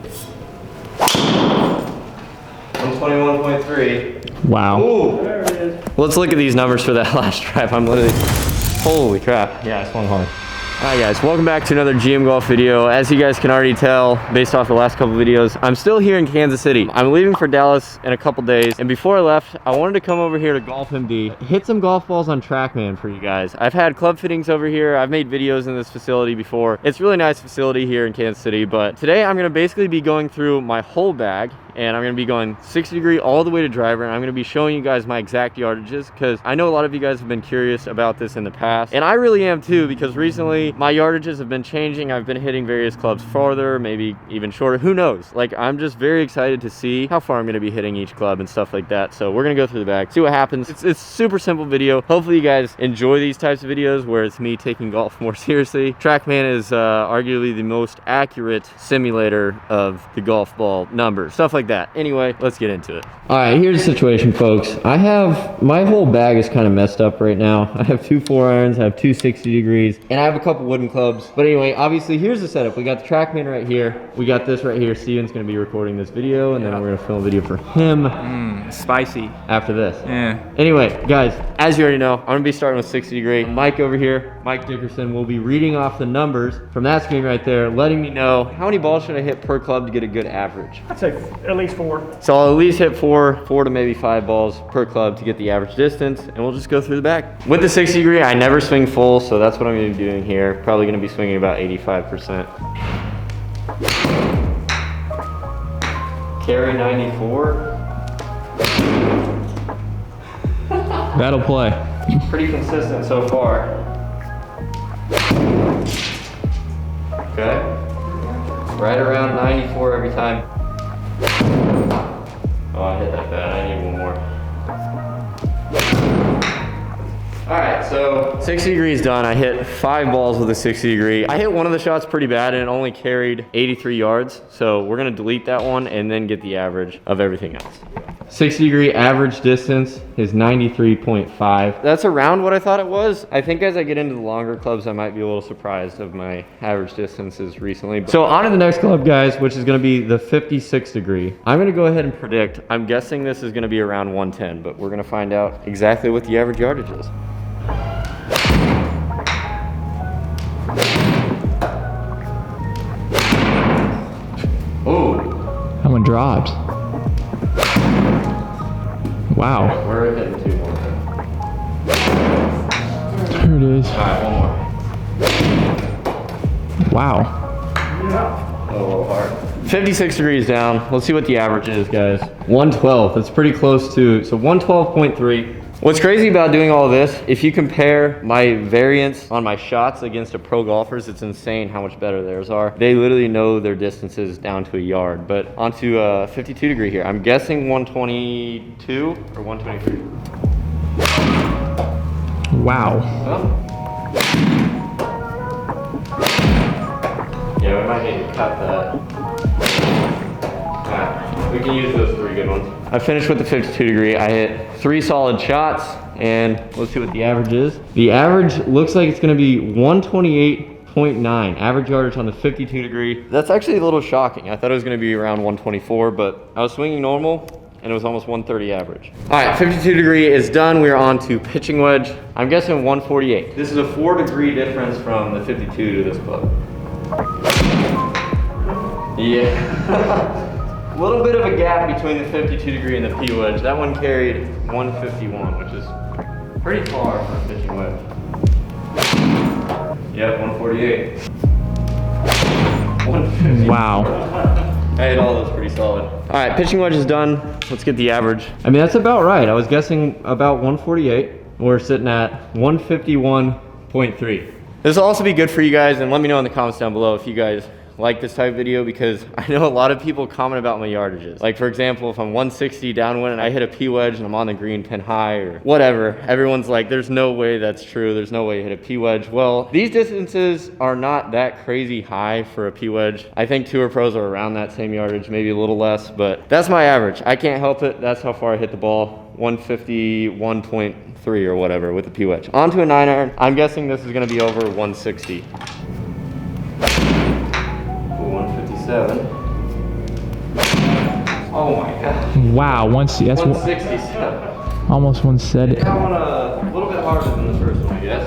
121.3. Wow. Ooh. There it is. Let's look at these numbers for that last drive. I'm literally, holy crap. Yeah, I swung hard. All right, guys, welcome back to another GM Golf video. As you guys can already tell, based off the last couple videos, I'm still here in Kansas City. I'm leaving for Dallas in a couple days, and before I left, I wanted to come over here to Golf MD, hit some golf balls on TrackMan for you guys. I've had club fittings over here. I've made videos in this facility before. It's a really nice facility here in Kansas City, but today I'm gonna basically be going through my whole bag, and I'm gonna be going 60 degree all the way to driver, and I'm gonna be showing you guys my exact yardages, because I know a lot of you guys have been curious about this in the past, and I really am too, because recently my yardages have been changing. I've been hitting various clubs farther, maybe even shorter, who knows. Like, I'm just very excited to see how far I'm gonna be hitting each club and stuff like that. So we're gonna go through the bag, see what happens. It's super simple video. Hopefully you guys enjoy these types of videos where it's me taking golf more seriously. TrackMan is arguably the most accurate simulator of the golf ball numbers, stuff like that. Anyway, let's get into it. All right, here's the situation, folks. My whole bag is kind of messed up right now. I have 2 4-irons, I have 2 60 degrees, and I have a couple wooden clubs. But anyway, obviously here's the setup. We got the TrackMan right here. We got this right here. Steven's gonna be recording this video, and then we're gonna film a video for him. Spicy. After this. Yeah. Anyway, guys, as you already know, I'm gonna be starting with 60 degree. Mike over here, Mike Dickerson, will be reading off the numbers from that screen right there, letting me know how many balls should I hit per club to get a good average. I'd say at least 4. So I'll at least hit 4 to maybe 5 balls per club to get the average distance, and we'll just go through the bag. With the 60 degree, I never swing full, so that's what I'm gonna be doing here. Probably gonna be swinging about 85%. Carry 94. That'll play. Pretty consistent so far. Okay. Right around 94 every time. Oh, I hit that bad. I need one more. All right, so 60 degrees done. I hit 5 balls with a 60 degree. I hit one of the shots pretty bad, and it only carried 83 yards. So we're gonna delete that one and then get the average of everything else. 60 degree average distance is 93.5. That's around what I thought it was. I think as I get into the longer clubs, I might be a little surprised of my average distances recently. So on to the next club, guys, which is gonna be the 56 degree. I'm gonna go ahead and predict. I'm guessing this is gonna be around 110, but we're gonna find out exactly what the average yardage is. Oh, That one dropped. Wow. we're hitting 2 more. There it is. All right, one more. Wow. Yeah. A little hard. 56 degrees down. Let's see what the average is, guys. 112. That's pretty close to, so 112.3. What's crazy about doing all this, if you compare my variance on my shots against a pro golfers, it's insane how much better theirs are. They literally know their distances down to a yard. But onto 52 degree here. I'm guessing 122 or 123. Wow. Well, yeah, we might need to cut that. Alright, we can use those 3 good ones. I finished with the 52 degree. I hit 3 solid shots, and let's see what the average is. The average looks like it's gonna be 128.9. Average yardage on the 52 degree. That's actually a little shocking. I thought it was gonna be around 124, but I was swinging normal, and it was almost 130 average. All right, 52 degree is done. We're on to pitching wedge. I'm guessing 148. This is a 4 degree difference from the 52 to this club. Yeah. A little bit of a gap between the 52 degree and the P wedge. That one carried 151, which is pretty far for a pitching wedge. Yep, 148. 150. Wow. I hit all those pretty solid. All right, pitching wedge is done. Let's get the average. I mean, that's about right. I was guessing about 148. We're sitting at 151.3. This will also be good for you guys, and let me know in the comments down below if you guys like this type of video, because I know a lot of people comment about my yardages. Like, for example, if I'm 160 downwind and I hit a P wedge and I'm on the green pin high or whatever, everyone's like, there's no way that's true. There's no way you hit a P wedge. Well, these distances are not that crazy high for a P wedge. I think tour pros are around that same yardage, maybe a little less, but that's my average. I can't help it. That's how far I hit the ball. 151.3 or whatever with the P wedge. Onto a 9-iron. I'm guessing this is gonna be over 160. 157. Wow, that's 167. almost 170. That one a little bit harder than the first one, I guess.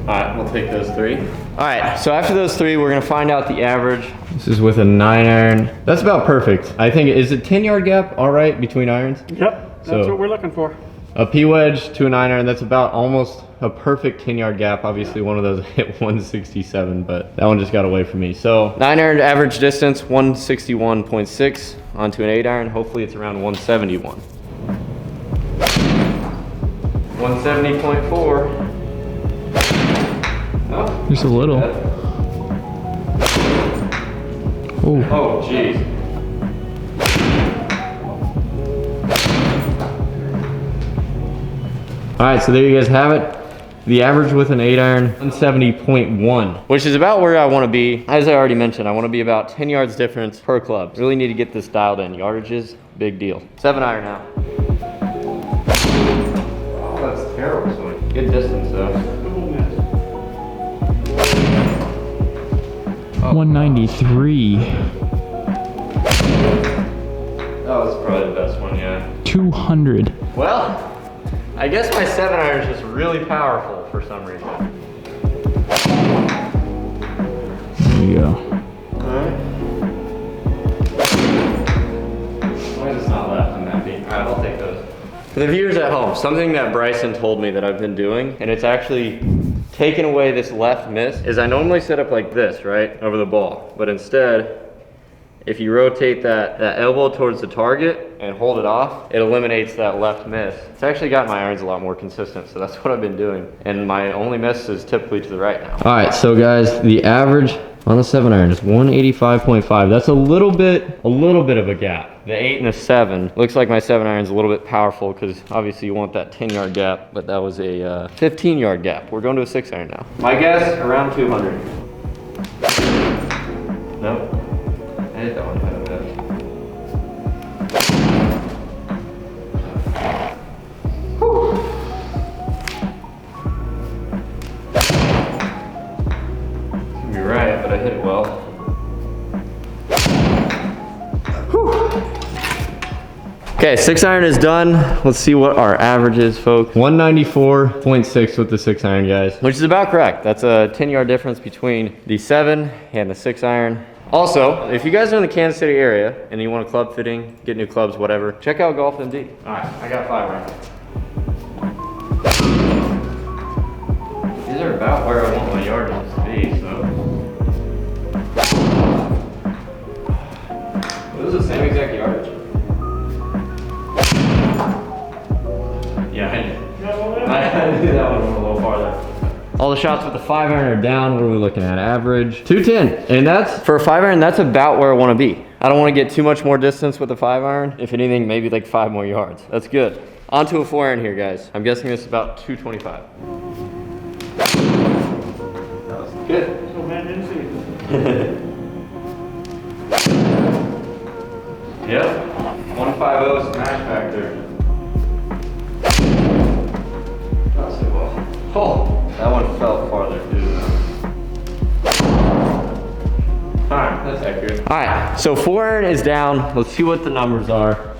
Alright, we'll take those 3. Alright, so after those 3, we're gonna find out the average. This is with a 9 iron. That's about perfect. I think, is it 10-yard gap alright between irons? Yep, that's So- what we're looking for. A P wedge to a 9 iron, that's about almost a perfect 10-yard gap. Obviously one of those hit 167, but that one just got away from me. So 9 iron average distance, 161.6 onto an 8 iron. Hopefully it's around 171. 170.4. Oh, Just a little. Oh, oh, jeez. All right, so there you guys have it. The average with an 8 iron, 170.1, which is about where I want to be. As I already mentioned, I want to be about 10 yards difference per club. Really need to get this dialed in. Yardages, big deal. 7 iron now. Oh, that's terrible swing. Good distance though. 193. That was probably the best one, yeah. 200. Well, I guess my 7 iron is just really powerful for some reason. There you go. Alright. Why is it not left? I'm happy. Alright, I'll take those. For the viewers at home, something that Bryson told me that I've been doing, and it's actually taken away this left miss, is I normally set up like this, right, over the ball. But instead, if you rotate that elbow towards the target and hold it off, it eliminates that left miss. It's actually got my irons a lot more consistent, so that's what I've been doing. And my only miss is typically to the right now. All right, so guys, the average on the 7 iron is 185.5. That's a little bit of a gap. The 8 and the 7. Looks like my 7 iron is a little bit powerful because obviously you want that 10-yard gap, but that was a 15-yard gap. We're going to a 6 iron now. My guess, around 200. Nope. I hit that one kind of bad. Whew. It's gonna be right, but I hit it well. Whew. Okay, 6 iron is done. Let's see what our average is, folks. 194.6 with the 6 iron, guys, which is about correct. That's a 10-yard difference between the 7 and the 6 iron. Also, if you guys are in the Kansas City area and you want a club fitting, get new clubs, whatever, check out Golf MD. All right, I got 5 right. These are about where I want my yardages to be, so. This is the same exact yardage. Yeah, I knew that one went a little farther. All the shots with the 5 iron are down. What are we looking at? Average 210. And that's, for a 5 iron, that's about where I want to be. I don't want to get too much more distance with the 5 iron. If anything, maybe like 5 more yards. That's good. On to a 4 iron here, guys. I'm guessing this is about 225. That was good. So man didn't see it. Yep. 150 smash factor. Not so well. Oh, that one fell farther, dude. Alright, that's accurate. Alright, so 4 iron is down. Let's see what the numbers are.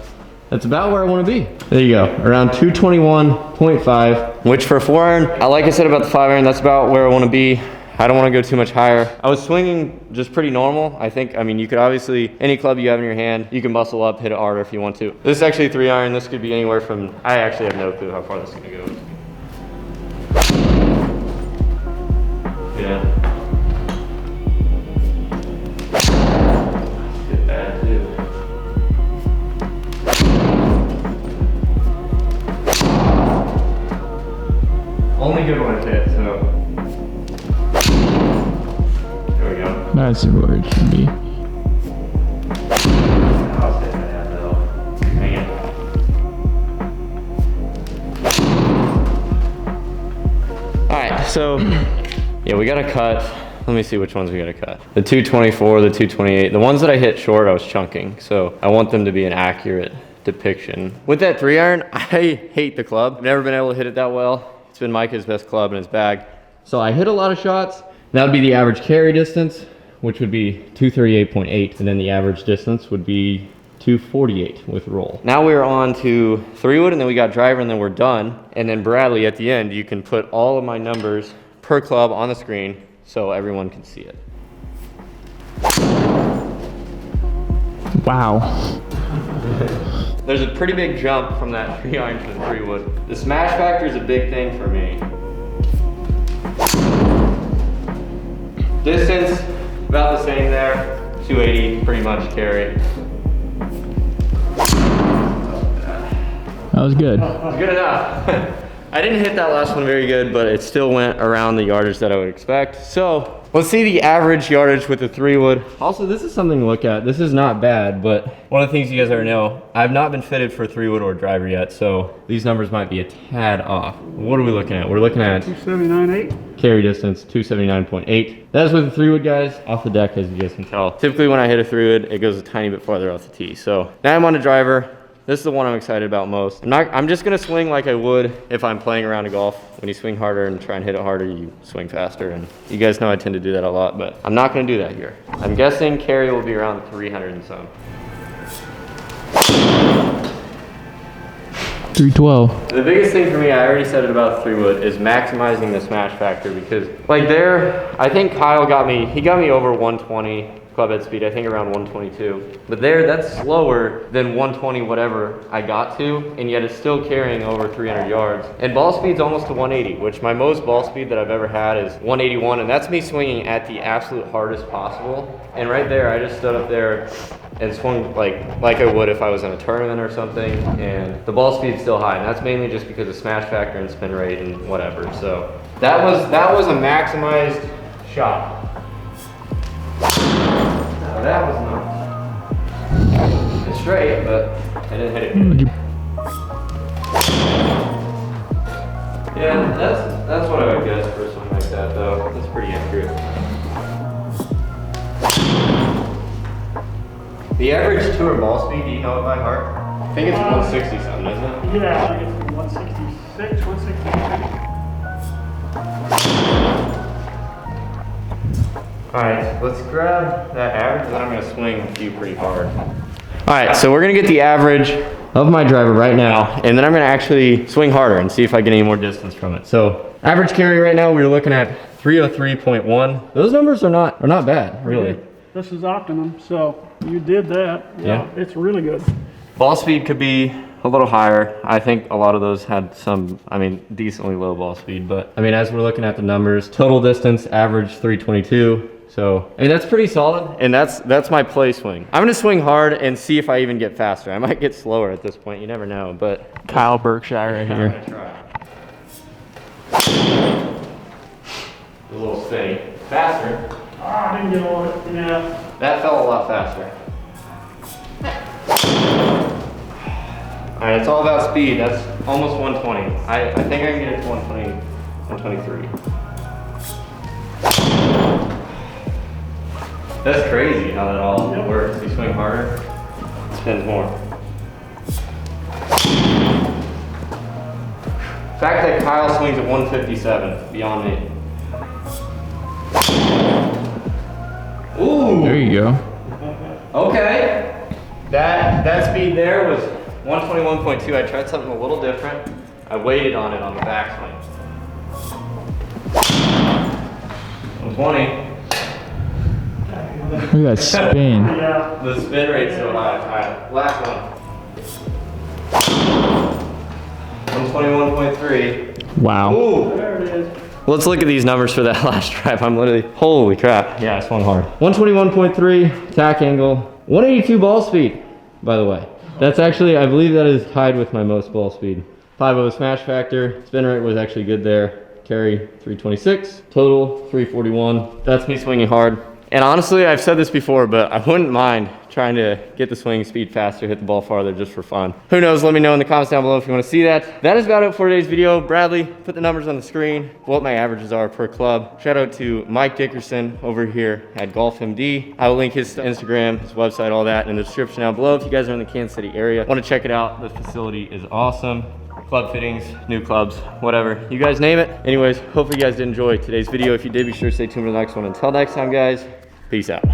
That's about where I want to be. There you go, around 221.5. Which for 4 iron, like I said about the 5 iron, that's about where I want to be. I don't want to go too much higher. I was swinging just pretty normal. I mean, you could obviously, any club you have in your hand, you can muscle up, hit it harder if you want to. This is actually a 3 iron. This could be anywhere from, I actually have no clue how far this is going to go. Yeah. Get bad too. Only good one hit, so. There we go. That's where it should be. I'll stay that though. Hang it. Alright, so yeah, we gotta cut. Let me see which ones we gotta cut. The 224, the 228. The ones that I hit short, I was chunking. So I want them to be an accurate depiction. With that 3 iron, I hate the club. I've never been able to hit it that well. It's been Micah's best club in his bag. So I hit a lot of shots. That would be the average carry distance, which would be 238.8. And then the average distance would be 248 with roll. Now we're on to 3-wood, and then we got driver, and then we're done. And then Bradley, at the end, you can put all of my numbers per club on the screen so everyone can see it. Wow. There's a pretty big jump from that 3-iron to the 3-wood. The smash factor is a big thing for me. Distance, about the same there. 280, pretty much carry. That was good. Good enough. I didn't hit that last one very good, but it still went around the yardage that I would expect. So let's see the average yardage with the 3-wood. Also, this is something to look at. This is not bad, but one of the things you guys already know, I've not been fitted for 3-wood or driver yet, so these numbers might be a tad off. What are we looking at? We're looking at 279.8. carry distance, 279.8. That is with the 3-wood, guys, off the deck, as you guys can tell. Typically when I hit a 3-wood, it goes a tiny bit farther off the tee. So now I'm on a driver. This is the one I'm excited about most. I'm just gonna swing like I would if I'm playing around a golf. When you swing harder and try and hit it harder, you swing faster. And you guys know I tend to do that a lot, but I'm not gonna do that here. I'm guessing carry will be around 300 and some. 312. The biggest thing for me, I already said it about the 3-wood, is maximizing the smash factor, because like there, I think Kyle got me over 120 club head speed, I think around 122. But there, that's slower than 120 whatever I got to, and yet it's still carrying over 300 yards. And ball speed's almost to 180, which my most ball speed that I've ever had is 181, and that's me swinging at the absolute hardest possible. And right there, I just stood up there and swung like I would if I was in a tournament or something, and the ball speed's still high, and that's mainly just because of smash factor and spin rate and whatever. So that was a maximized shot. No, that was not. It's straight, but I didn't hit it good. Yeah, that's what I would guess for something like that, though. That's pretty accurate. The average tour ball speed, do you know it by heart? I think it's 160 something, isn't it? Yeah, I think it's 166, 167. Alright, let's grab that average, and then I'm gonna swing a few pretty hard. Alright, so we're gonna get the average of my driver right now, and then I'm gonna actually swing harder and see if I get any more distance from it. So, average carry right now, we're looking at 303.1. Those numbers are not bad, really. This is optimum, so you did that. Yeah. It's really good. Ball speed could be a little higher. I think a lot of those had some, decently low ball speed, but as we're looking at the numbers, total distance, average 322. So, that's pretty solid, and that's my play swing. I'm gonna swing hard and see if I even get faster. I might get slower at this point, you never know, but. Kyle Berkshire right here. I'm gonna try. A little spinny. Faster. I didn't get on it, yeah. That felt a lot faster. Alright, it's all about speed. That's almost 120. I think I can get it to 120, 123. That's crazy how that all works. You swing harder, it spins more. The fact that Kyle swings at 157, beyond me. Ooh! There you go. Okay. That speed there was 121.2. I tried something a little different. I waited on it on the backswing. 120. Look at that spin. Yeah. The spin rate's so high. Alright, last one. 121.3. Wow. Ooh. There it is. Let's look at these numbers for that last drive. I'm literally, holy crap. Yeah, I swung hard. 121.3 tack angle. 182 ball speed, by the way. That's actually, I believe that is tied with my most ball speed. 5.0 smash factor. Spin rate was actually good there. Carry 326. Total 341. That's me swinging hard. And honestly, I've said this before, but I wouldn't mind trying to get the swing speed faster, hit the ball farther just for fun. Who knows? Let me know in the comments down below if you want to see that. That is about it for today's video. Bradley, put the numbers on the screen, what my averages are per club. Shout out to Mike Dickerson over here at Golf MD. I will link his Instagram, his website, all that in the description down below if you guys are in the Kansas City area. Want to check it out. The facility is awesome. Club fittings, new clubs, whatever. You guys name it. Anyways, hopefully you guys did enjoy today's video. If you did, be sure to stay tuned for the next one. Until next time, guys, peace out.